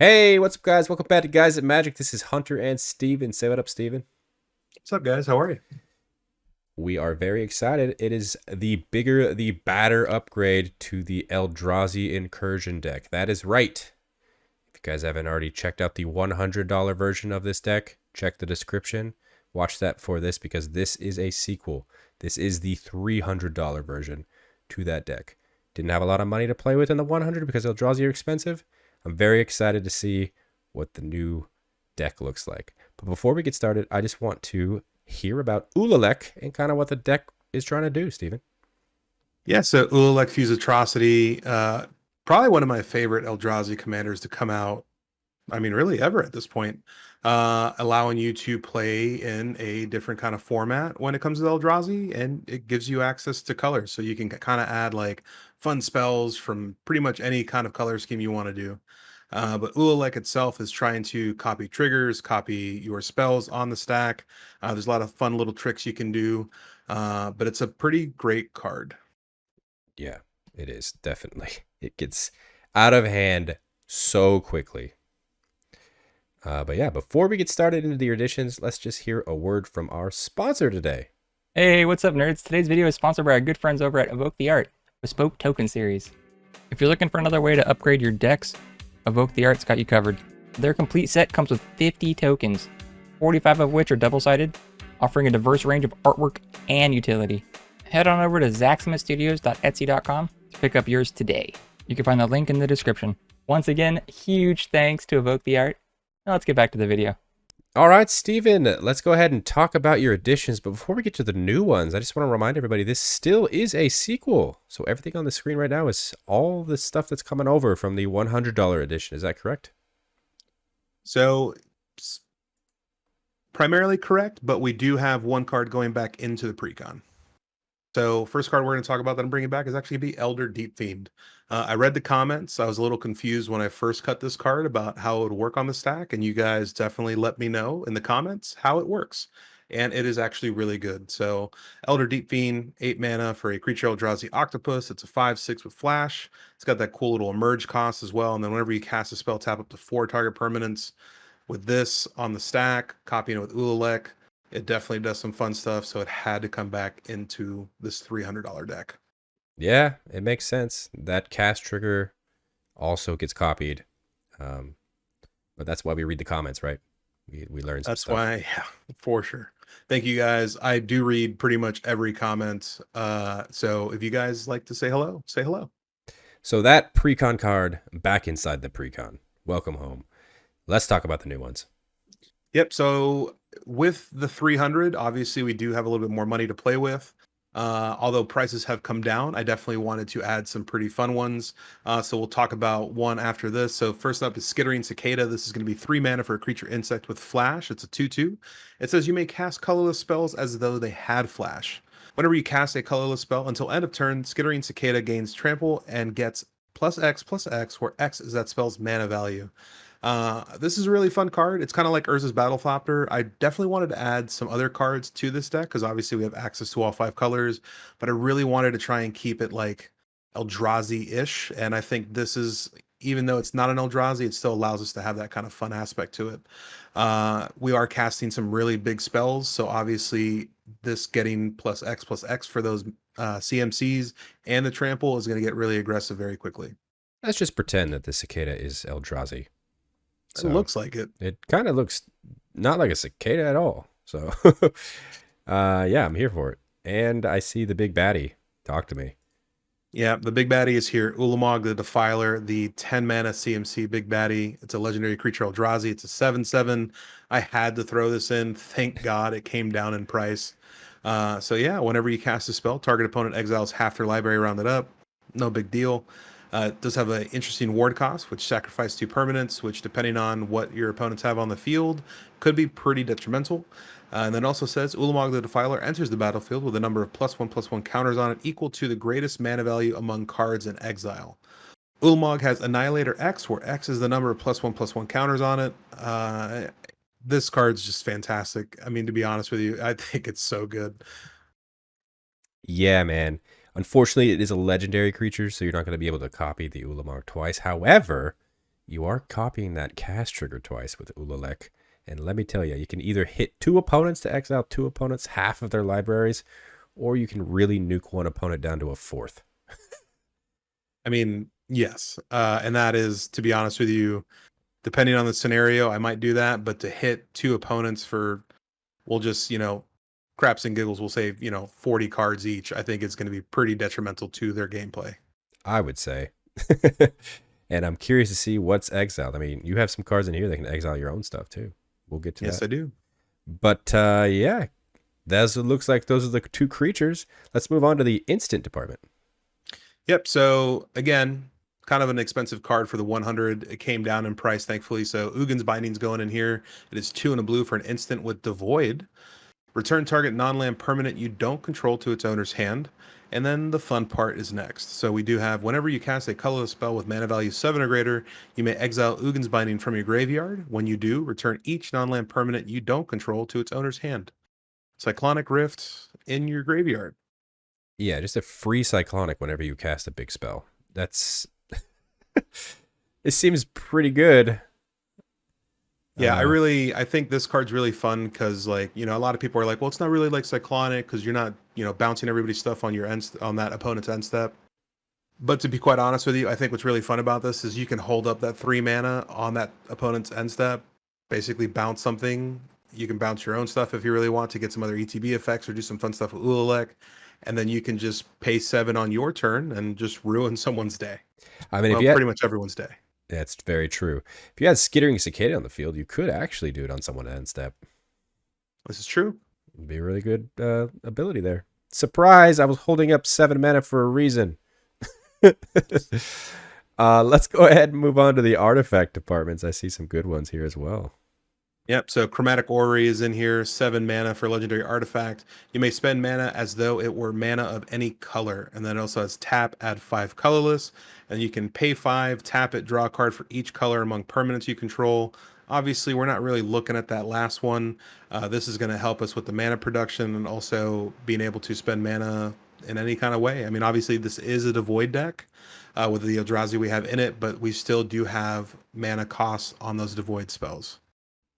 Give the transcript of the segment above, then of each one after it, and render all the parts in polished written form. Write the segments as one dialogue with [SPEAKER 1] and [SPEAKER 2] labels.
[SPEAKER 1] Hey, what's up, guys? Welcome back to Guys at Magic. This is Hunter and Steven. Say what up, Steven.
[SPEAKER 2] What's up, guys? How are you?
[SPEAKER 1] We are very excited. It is the bigger, the badder upgrade to the Eldrazi Incursion deck. That is right. If you guys haven't already checked out the $100 version of this deck, check the description. Watch that for this because this is a sequel. This is the $300 version to that deck. Didn't have a lot of money to play with in the 100 because Eldrazi are expensive. I'm very excited to see what the new deck looks like. But before we get started, I just want to hear about Ulalek and kind of what the deck is trying to do, Steven.
[SPEAKER 2] Yeah, so Ulalek Fuse Atrocity, probably one of my favorite Eldrazi commanders to come out. I mean, really ever at this point, allowing you to play in a different kind of format when it comes to Eldrazi, and it gives you access to colors, so you can kind of add like fun spells from pretty much any kind of color scheme you want to do. But Ulalek itself is trying to copy triggers, copy your spells on the stack. There's a lot of fun little tricks you can do, but it's a pretty great card.
[SPEAKER 1] Yeah, it is, definitely. It gets out of hand so quickly. But yeah, before we get started into the additions, let's just hear a word from our sponsor today.
[SPEAKER 3] Hey, what's up, nerds? Today's video is sponsored by our good friends over at Evoke the Art, Bespoke Token Series. If you're looking for another way to upgrade your decks, Evoke the Art's got you covered. Their complete set comes with 50 tokens, 45 of which are double-sided, offering a diverse range of artwork and utility. Head on over to zaxximutstudios.etsy.com to pick up yours today. You can find the link in the description. Once again, huge thanks to Evoke the Art. Now let's get back to the video.
[SPEAKER 1] All right, Steven, let's go ahead and talk about your additions. But before we get to the new ones, I just want to remind everybody this still is a sequel. So everything on the screen right now is all the stuff that's coming over from the $100 edition. Is that correct?
[SPEAKER 2] So primarily correct, but we do have one card going back into the Precon. So first card we're going to talk about that I'm bringing back is actually be Elder Deep Fiend. I read the comments. I was a little confused when I first cut this card about how it would work on the stack, and you guys definitely let me know in the comments how it works. And it is actually really good. So Elder Deep Fiend, 8 mana for a creature Eldrazi Octopus. It's a 5/6 with flash. It's got that cool little emerge cost as well. And then whenever you cast a spell, tap up to 4 target permanents. With this on the stack, copying it with Ulalek, it definitely does some fun stuff, so it had to come back into this $300 deck.
[SPEAKER 1] Yeah, it makes sense. That cast trigger also gets copied. But that's why we read the comments, right? We learn some
[SPEAKER 2] That's
[SPEAKER 1] stuff.
[SPEAKER 2] why, yeah, for sure. Thank you guys. I do read pretty much every comment. So if you guys like to say hello, say hello.
[SPEAKER 1] So that Precon card back inside the Precon. Welcome home. Let's talk about the new ones.
[SPEAKER 2] Yep. So with the 300, obviously we do have a little bit more money to play with. Although prices have come down, I definitely wanted to add some pretty fun ones. So we'll talk about one after this. So first up is Skittering Cicada. This is going to be 3 mana for a creature insect with flash. It's a 2/2. It says you may cast colorless spells as though they had flash. Whenever you cast a colorless spell until end of turn, Skittering Cicada gains trample and gets +X/+X, where X is that spell's mana value. This is a really fun card. It's kind of like Urza's Battle Flopper. I definitely wanted to add some other cards to this deck because obviously we have access to all 5 colors, but I really wanted to try and keep it like Eldrazi-ish. And I think this is, even though it's not an Eldrazi, it still allows us to have that kind of fun aspect to it. We are casting some really big spells, so obviously this getting +X/+X for those CMCs and the trample is going to get really aggressive very quickly.
[SPEAKER 1] Let's just pretend that the cicada is Eldrazi.
[SPEAKER 2] It looks like it.
[SPEAKER 1] It kind of looks not like a cicada at all. So, yeah, I'm here for it. And I see the big baddie. Talk to me.
[SPEAKER 2] Yeah, the big baddie is here. Ulamog the Defiler, the 10 mana CMC big baddie. It's a legendary creature Eldrazi. It's a 7/7. I had to throw this in. Thank God it came down in price. So yeah, whenever you cast a spell, target opponent exiles half their library rounded up. No big deal. It does have an interesting ward cost, which sacrifice 2 permanents, which depending on what your opponents have on the field, could be pretty detrimental. And then also says Ulamog the Defiler enters the battlefield with a number of +1/+1 counters on it equal to the greatest mana value among cards in exile. Ulamog has Annihilator X, where X is the number of +1/+1 counters on it. This card's just fantastic. I mean, to be honest with you, I think it's so good.
[SPEAKER 1] Yeah, man. Unfortunately, it is a legendary creature, so you're not going to be able to copy the Ulamog twice. However, you are copying that cast trigger twice with Ulalek. And let me tell you, you can either hit 2 opponents to exile 2 opponents, half of their libraries, or you can really nuke one opponent down to a fourth.
[SPEAKER 2] I mean, yes. And that is, to be honest with you, depending on the scenario, I might do that. But to hit 2 opponents for, we'll just, craps and giggles, we'll say, 40 cards each, I think it's going to be pretty detrimental to their gameplay.
[SPEAKER 1] I would say. And I'm curious to see what's exiled. I mean, you have some cards in here that can exile your own stuff too. We'll get to that.
[SPEAKER 2] Yes, I do.
[SPEAKER 1] But yeah, it looks like those are the 2 creatures. Let's move on to the instant department.
[SPEAKER 2] Yep. So again, kind of an expensive card for the 100. It came down in price, thankfully. So Ugin's Binding's going in here. It is 2 and a blue for an instant with Devoid. Return target non-land permanent you don't control to its owner's hand. And then the fun part is next. So we do have, whenever you cast a colorless spell with mana value 7 or greater, you may exile Ugin's Binding from your graveyard. When you do, return each non-land permanent you don't control to its owner's hand. Cyclonic Rift in your graveyard.
[SPEAKER 1] Yeah, just a free cyclonic whenever you cast a big spell. That's it seems pretty good.
[SPEAKER 2] Yeah, I think this card's really fun because, like, a lot of people are like, well, it's not really like cyclonic because you're not, bouncing everybody's stuff on your on that opponent's end step. But to be quite honest with you, I think what's really fun about this is you can hold up that 3 mana on that opponent's end step, basically bounce something. You can bounce your own stuff if you really want to get some other ETB effects or do some fun stuff with Ulalek. And then you can just pay 7 on your turn and just ruin someone's day.
[SPEAKER 1] I mean,
[SPEAKER 2] pretty much everyone's day.
[SPEAKER 1] That's very true. If you had Skittering Cicada on the field, you could actually do it on someone at end step.
[SPEAKER 2] This is true.
[SPEAKER 1] It'd be a really good ability there. Surprise! I was holding up 7 mana for a reason. Let's go ahead and move on to the artifact departments. I see some good ones here as well.
[SPEAKER 2] Yep, so Chromatic Orrery is in here, 7 mana for Legendary Artifact. You may spend mana as though it were mana of any color. And then it also has tap, add 5 colorless. And you can pay 5, tap it, draw a card for each color among permanents you control. Obviously, we're not really looking at that last one. This is going to help us with the mana production and also being able to spend mana in any kind of way. I mean, obviously, this is a Devoid deck with the Eldrazi we have in it, but we still do have mana costs on those Devoid spells.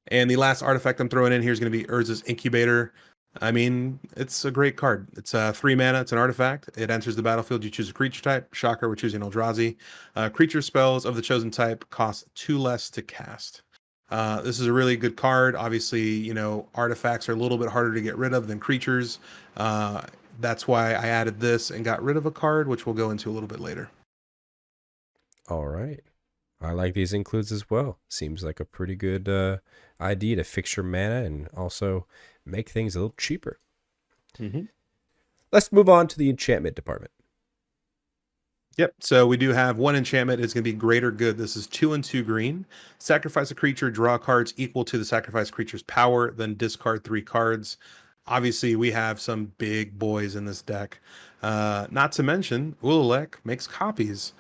[SPEAKER 2] And the last artifact I'm throwing in here is going to be Urza's Incubator. I mean, it's a great card. It's 3 mana. It's an artifact. It enters the battlefield. You choose a creature type. Shocker, we're choosing Eldrazi. Creature spells of the chosen type cost 2 less to cast. This is a really good card. Obviously, artifacts are a little bit harder to get rid of than creatures. That's why I added this and got rid of a card, which we'll go into a little bit later.
[SPEAKER 1] All right. I like these includes as well. Seems like a pretty good idea to fix your mana and also make things a little cheaper.
[SPEAKER 2] Mm-hmm.
[SPEAKER 1] Let's move on to the enchantment department.
[SPEAKER 2] Yep. So we do have 1 enchantment. It's going to be Greater Good. This is 2 and 2 green. Sacrifice a creature, draw cards equal to the sacrificed creature's power, then discard 3 cards. Obviously, we have some big boys in this deck. Not to mention, Ulalek makes copies.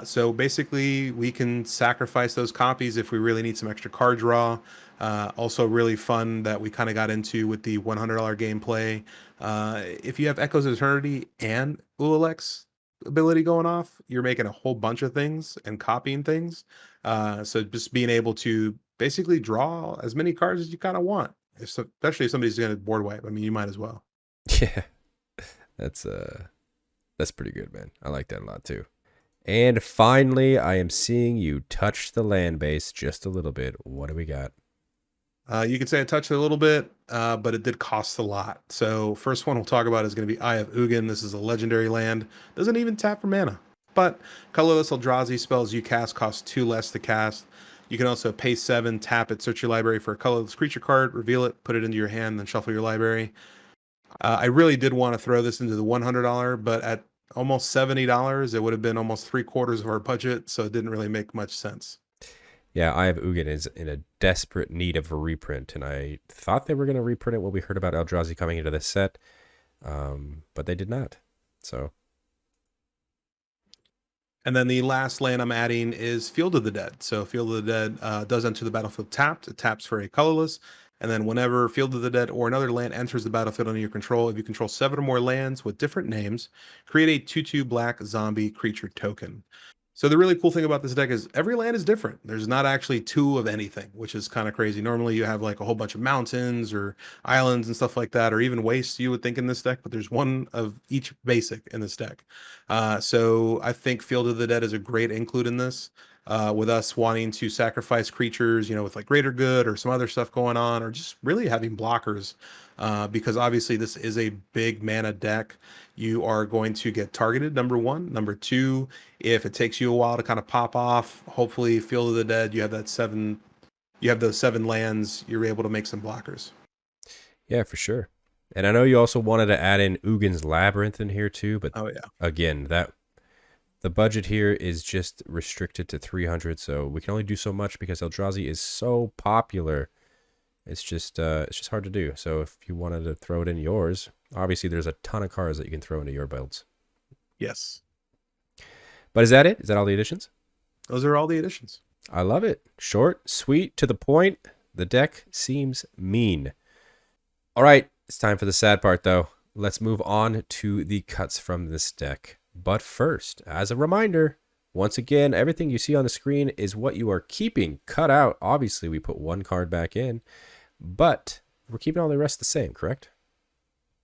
[SPEAKER 2] So basically, we can sacrifice those copies if we really need some extra card draw. Also really fun that we kind of got into with the $100 gameplay. If you have Echoes of Eternity and Ulalek's ability going off, you're making a whole bunch of things and copying things. So just being able to basically draw as many cards as you kind of want, especially if somebody's going to board wipe. I mean, you might as well.
[SPEAKER 1] Yeah, that's pretty good, man. I like that a lot too. And finally, I am seeing you touch the land base just a little bit. What do we got?
[SPEAKER 2] You could say I touched it a little bit, but it did cost a lot. So first one we'll talk about is going to be Eye of Ugin. This is a legendary land. Doesn't even tap for mana. But colorless Eldrazi spells you cast cost 2 less to cast. You can also pay 7, tap it, search your library for a colorless creature card, reveal it, put it into your hand, then shuffle your library. I really did want to throw this into the $100, but at almost $70, it would have been almost 3/4 of our budget, so it didn't really make much sense.
[SPEAKER 1] Yeah, Eye of Ugin is in a desperate need of a reprint, and I thought they were going to reprint it when we heard about Eldrazi coming into this set, but they did not. So,
[SPEAKER 2] and then the last land I'm adding is Field of the Dead. So Field of the Dead does enter the battlefield tapped. It taps for a colorless. And then whenever Field of the Dead or another land enters the battlefield under your control, if you control 7 or more lands with different names, create a 2/2 black zombie creature token. So the really cool thing about this deck is every land is different. There's not actually two of anything, which is kind of crazy. Normally you have like a whole bunch of mountains or islands and stuff like that, or even wastes you would think in this deck, but there's one of each basic in this deck. So I think Field of the Dead is a great include in this. With us wanting to sacrifice creatures, with like greater good or some other stuff going on, or just really having blockers, because obviously this is a big mana deck. You are going to get targeted, number one. Number two, if it takes you a while to kind of pop off, hopefully Field of the Dead, you have those 7 lands, you're able to make some blockers.
[SPEAKER 1] Yeah, for sure. And I know you also wanted to add in Ugin's Labyrinth in here too, but
[SPEAKER 2] Oh yeah.
[SPEAKER 1] again, the budget here is just restricted to 300, so we can only do so much because Eldrazi is so popular. It's just hard to do. So if you wanted to throw it in yours, obviously there's a ton of cards that you can throw into your builds.
[SPEAKER 2] Yes.
[SPEAKER 1] But is that it? Is that all the additions?
[SPEAKER 2] Those are all the additions.
[SPEAKER 1] I love it. Short, sweet, to the point. The deck seems mean. All right, it's time for the sad part though. Let's move on to the cuts from this deck. But first, as a reminder, once again, everything you see on the screen is what you are keeping. Cut out, obviously, we put one card back in, but we're keeping all the rest the same, correct?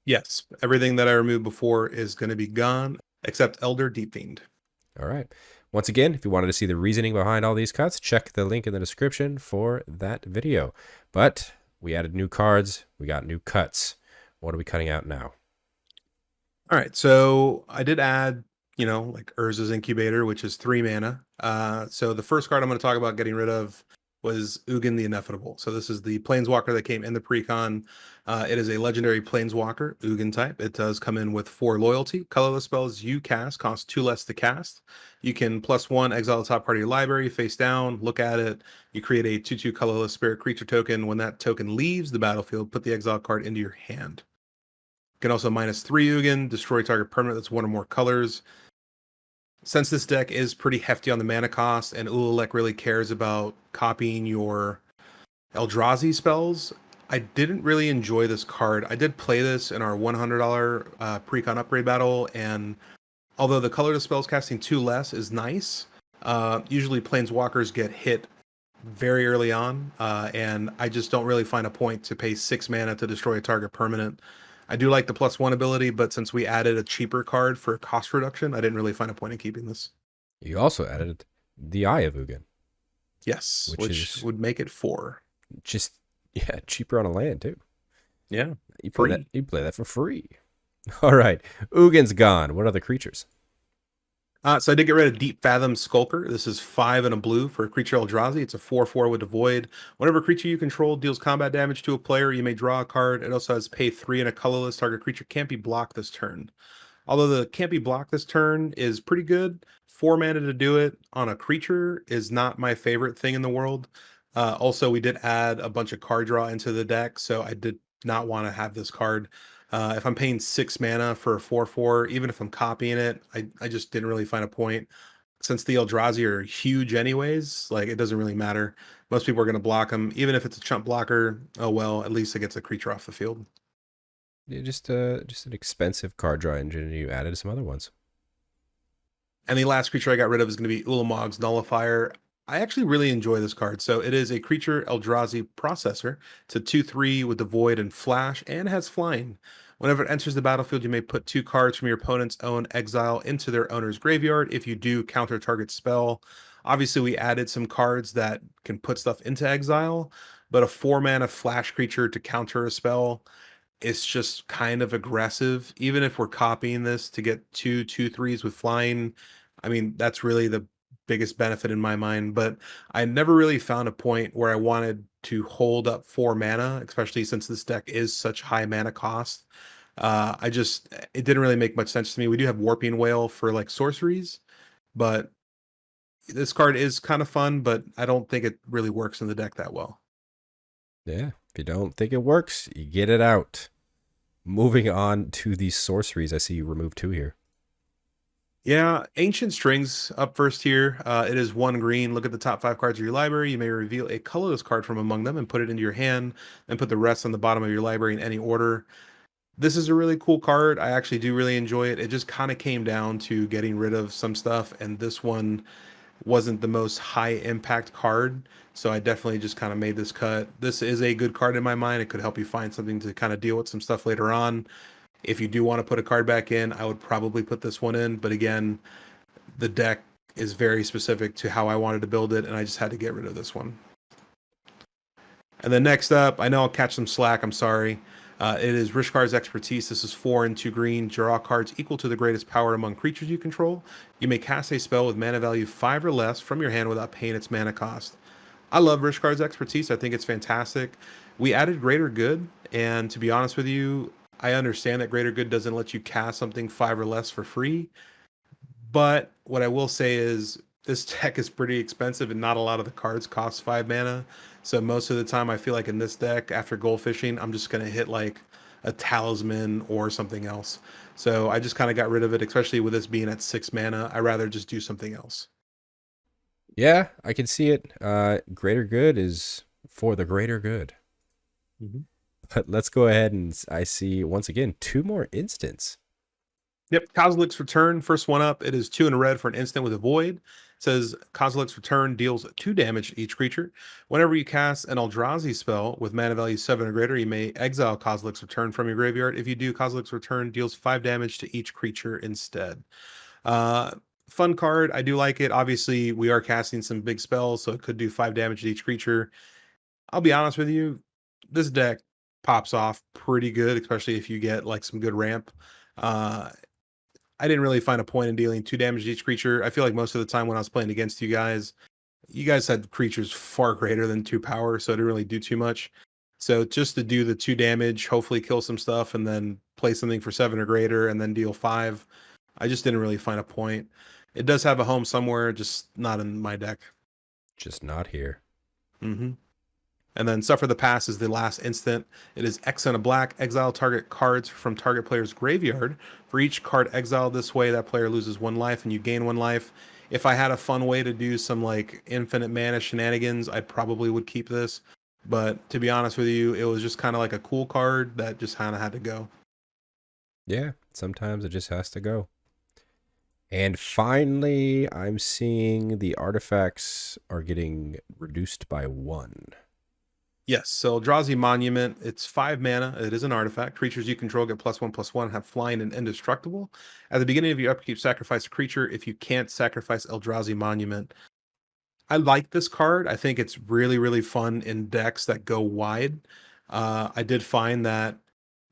[SPEAKER 2] Yes. Everything that I removed before is going to be gone, except Elder Deep Fiend.
[SPEAKER 1] All right. Once again, if you wanted to see the reasoning behind all these cuts, check the link in the description for that video. But we added new cards. We got new cuts. What are we cutting out now?
[SPEAKER 2] All right, so I did add, like Urza's Incubator, which is 3 mana. So the first card I'm going to talk about getting rid of was Ugin the Ineffable. So this is the Planeswalker that came in the Precon. It is a legendary Planeswalker, Ugin type. It does come in with 4 loyalty. Colorless spells you cast cost 2 less to cast. You can +1 exile the top part of your library, face down, look at it. You create a 2/2 colorless spirit creature token. When that token leaves the battlefield, put the exile card into your hand. You can also -3 Ugin, destroy target permanent that's 1 or more colors. Since this deck is pretty hefty on the mana cost, and Ulalek really cares about copying your Eldrazi spells, I didn't really enjoy this card. I did play this in our $100 Precon upgrade battle, and although the colorless spells casting 2 less is nice, usually Planeswalkers get hit very early on, and I just don't really find a point to pay 6 mana to destroy a target permanent. I do like the +1 ability, but since we added a cheaper card for cost reduction, I didn't really find a point in keeping this.
[SPEAKER 1] You also added the Eye of Ugin.
[SPEAKER 2] Yes, which
[SPEAKER 1] is
[SPEAKER 2] would make it 4.
[SPEAKER 1] Just, yeah, cheaper on a land too.
[SPEAKER 2] Yeah,
[SPEAKER 1] You play that for free. All right, Ugin's gone. What other creatures?
[SPEAKER 2] So I did get rid of Deep Fathom Skulker. This is 5 and a blue for a creature Eldrazi. It's a 4/4 with a void. Whenever a creature you control deals combat damage to a player, you may draw a card. It also has pay 3 and a colorless. Target creature can't be blocked this turn. Although the can't be blocked this turn is pretty good, 4 mana to do it on a creature is not my favorite thing in the world. Also, we did add a bunch of card draw into the deck, so I did not want to have this card. If I'm paying 6 mana for a 4/4, even if I'm copying it, I just didn't really find a point. Since the Eldrazi are huge anyways, like it doesn't really matter. Most people are going to block them. Even if it's a chump blocker, oh well, at least it gets a creature off the field.
[SPEAKER 1] Yeah, just an expensive card draw engine, and you added some other ones.
[SPEAKER 2] And the last creature I got rid of is going to be Ulamog's Nullifier. I actually really enjoy this card. So it is a creature Eldrazi Processor. It's a 2/3 with the Void and Flash, and has flying. Whenever it enters the battlefield, you may put 2 cards from your opponent's own exile into their owner's graveyard. If you do, counter target spell. Obviously, we added some cards that can put stuff into exile, but a 4 mana flash creature to counter a spell, it's just kind of aggressive. Even if we're copying this to get 2/2/3s with flying, I mean, that's really the biggest benefit in my mind. But I never really found a point where I wanted to hold up 4 mana, especially since this deck is such high mana cost. It didn't really make much sense to me. We do have Warping Whale for like sorceries, but this card is kind of fun, but I don't think it really works in the deck that well.
[SPEAKER 1] Yeah, if you don't think it works, you get it out. Moving on to the sorceries, I see you removed 2 here.
[SPEAKER 2] Yeah, Ancient Strings up first here. It is 1 green. Look at the top 5 cards of your library. You may reveal a colorless card from among them and put it into your hand, and put the rest on the bottom of your library in any order. This is a really cool card. I actually do really enjoy it. It just kind of came down to getting rid of some stuff, and this one wasn't the most high impact card. So I definitely just kind of made this cut. This is a good card in my mind. It could help you find something to kind of deal with some stuff later on. If you do want to put a card back in, I would probably put this one in. But again, the deck is very specific to how I wanted to build it, and I just had to get rid of this one. And then next up, I know I'll catch some slack. I'm sorry. It is Rishkar's Expertise. This is 4 and 2 green. Draw cards equal to the greatest power among creatures you control. You may cast a spell with mana value 5 or less from your hand without paying its mana cost. I love Rishkar's Expertise. I think it's fantastic. We added Greater Good, and to be honest with you, I understand that Greater Good doesn't let you cast something 5 or less for free. But what I will say is this deck is pretty expensive, and not a lot of the cards cost 5 mana. So most of the time, I feel like in this deck, after goldfishing, I'm just going to hit like a talisman or something else. So I just kind of got rid of it, especially with this being at 6 mana. I rather just do something else.
[SPEAKER 1] Yeah, I can see it. Greater good is for the greater good.
[SPEAKER 2] Mm-hmm.
[SPEAKER 1] But let's go ahead and I see once again 2 more instants.
[SPEAKER 2] Yep, Kozilek's Return, first one up. It is 2 in a red for an instant with a void. It says Kozilek's Return deals 2 damage to each creature. Whenever you cast an Eldrazi spell with mana value 7 or greater, you may exile Kozilek's Return from your graveyard. If you do, Kozilek's Return deals 5 damage to each creature instead. Fun card. I do like it. Obviously, we are casting some big spells, so it could do 5 damage to each creature. I'll be honest with you, this deck pops off pretty good, especially if you get like some good ramp. I didn't really find a point in dealing 2 damage to each creature. I feel like most of the time when I was playing against you guys had creatures far greater than 2 power, so it didn't really do too much. So just to do the 2 damage, hopefully kill some stuff, and then play something for 7 or greater, and then deal 5, I just didn't really find a point. It does have a home somewhere, just not in my deck.
[SPEAKER 1] Just not here.
[SPEAKER 2] Mm-hmm. And then Suffer the Pass is the last instant. It is X and a black. Exile target cards from target player's graveyard. For each card exiled this way, that player loses 1 life and you gain 1 life. If I had a fun way to do some like infinite mana shenanigans, I probably would keep this. But to be honest with you, it was just kind of like a cool card that just kind of had to go.
[SPEAKER 1] Yeah, sometimes it just has to go. And finally, I'm seeing the artifacts are getting reduced by 1.
[SPEAKER 2] Yes, so Eldrazi Monument, it's 5 mana. It is an artifact. Creatures you control get +1/+1, have flying and indestructible. At the beginning of your upkeep, sacrifice a creature. If you can't sacrifice Eldrazi Monument. I like this card. I think it's really, really fun in decks that go wide. I did find that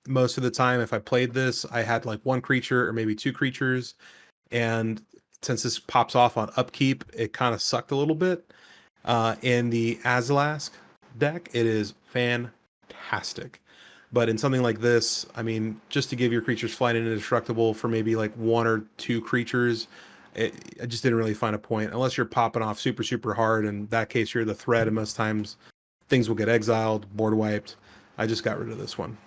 [SPEAKER 2] most of the time, if I played this, I had like 1 creature or maybe 2 creatures. And since this pops off on upkeep, it kind of sucked a little bit. In the Azalask deck, it is fantastic. But in something like this, I mean, just to give your creatures flying and indestructible for maybe like 1 or 2 creatures, I just didn't really find a point. Unless you're popping off super, super hard. In that case, you're the threat, and most times things will get exiled, board wiped. I just got rid of this one.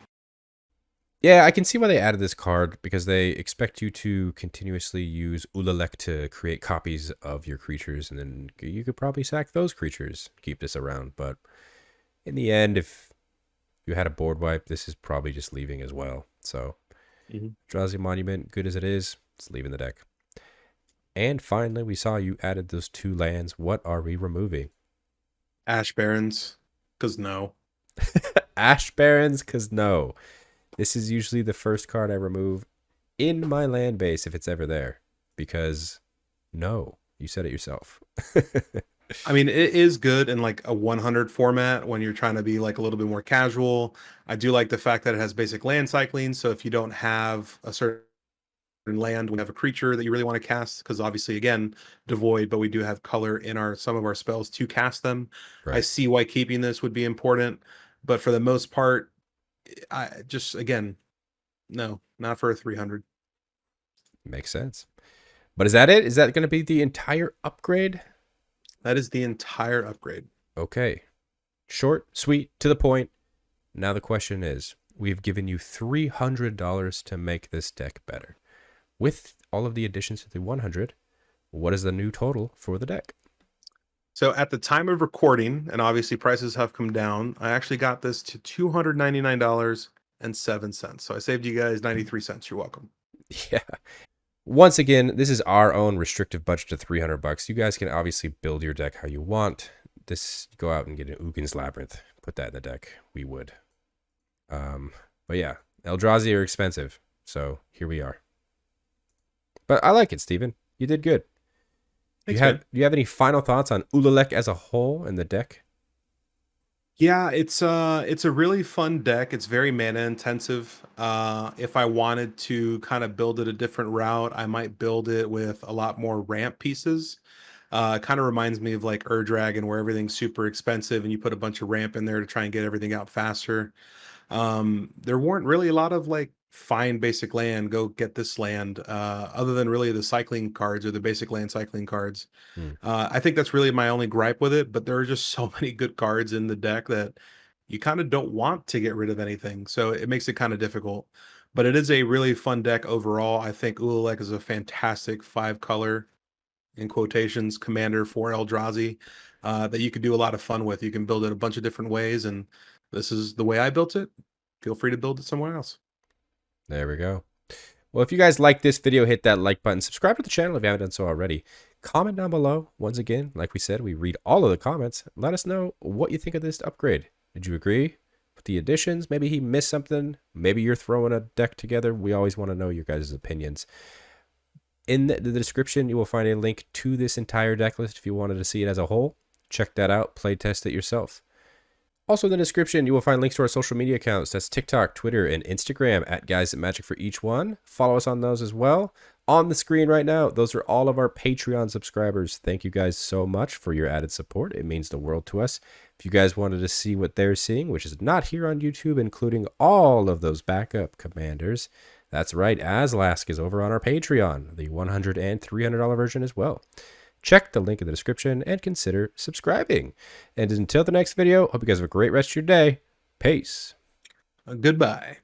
[SPEAKER 1] Yeah, I can see why they added this card, because they expect you to continuously use Ulalek to create copies of your creatures, and then you could probably sack those creatures, keep this around. But in the end, if you had a board wipe, this is probably just leaving as well. So, Eldrazi Monument, good as it is, it's leaving the deck. And finally, we saw you added those 2 lands. What are we removing?
[SPEAKER 2] Ash Barrens, because no.
[SPEAKER 1] Ash Barrens, because no. This is usually the first card I remove in my land base if it's ever there. Because no, you said it yourself.
[SPEAKER 2] I mean, it is good in like a 100 format when you're trying to be like a little bit more casual. I do like the fact that it has basic land cycling. So if you don't have a certain land, we have a creature that you really want to cast, because obviously, again, devoid, but we do have color in some of our spells to cast them.
[SPEAKER 1] Right.
[SPEAKER 2] I see why keeping this would be important, but for the most part, I just, again, no, not for a 300.
[SPEAKER 1] Makes sense. But is that it? Is that going to be the entire upgrade?
[SPEAKER 2] That is the entire upgrade.
[SPEAKER 1] Okay. Short, sweet, to the point. Now the question is, we've given you $300 to make this deck better. With all of the additions to the 100, what is the new total for the deck?
[SPEAKER 2] So at the time of recording, and obviously prices have come down, I actually got this to $299 So I saved you guys 93 cents. You're welcome.
[SPEAKER 1] Yeah. Once again, this is our own restrictive budget of $300. You guys can obviously build your deck how you want. This, go out and get an Ugin's Labyrinth. Put that in the deck. We would. But yeah, Eldrazi are expensive. So here we are. But I like it, Steven. You did good.
[SPEAKER 2] Thanks,
[SPEAKER 1] Do
[SPEAKER 2] man.
[SPEAKER 1] you have any final thoughts on Ulalek as a whole and the deck?
[SPEAKER 2] Yeah, it's a really fun deck. It's very mana intensive. If I wanted to kind of build it a different route, I might build it with a lot more ramp pieces. It kind of reminds me of like Dragon, where everything's super expensive and you put a bunch of ramp in there to try and get everything out faster. There weren't really a lot of like find basic land, go get this land, other than really the cycling cards or the basic land cycling cards. I think that's really my only gripe with it, but there are just so many good cards in the deck that you kind of don't want to get rid of anything. So it makes it kind of difficult. But it is a really fun deck overall. I think Ulalek is a fantastic 5-color, in quotations, commander for Eldrazi that you could do a lot of fun with. You can build it a bunch of different ways, and this is the way I built it. Feel free to build it somewhere else.
[SPEAKER 1] There we go. Well, if you guys like this video, hit that like button. Subscribe to the channel if you haven't done so already. Comment down below. Once again, like we said, we read all of the comments. Let us know what you think of this upgrade. Did you agree with the additions? Maybe he missed something. Maybe you're throwing a deck together. We always want to know your guys' opinions. In the description, you will find a link to this entire deck list if you wanted to see it as a whole. Check that out. Play test it yourself. Also in the description, you will find links to our social media accounts. That's TikTok, Twitter, and Instagram at Guys at Magic for each one. Follow us on those as well. On the screen right now, those are all of our Patreon subscribers. Thank you guys so much for your added support. It means the world to us. If you guys wanted to see what they're seeing, which is not here on YouTube, including all of those backup commanders, that's right, Azlask is over on our Patreon, the $100 and $300 version as well. Check the link in the description and consider subscribing. And until the next video, hope you guys have a great rest of your day. Peace.
[SPEAKER 2] Goodbye.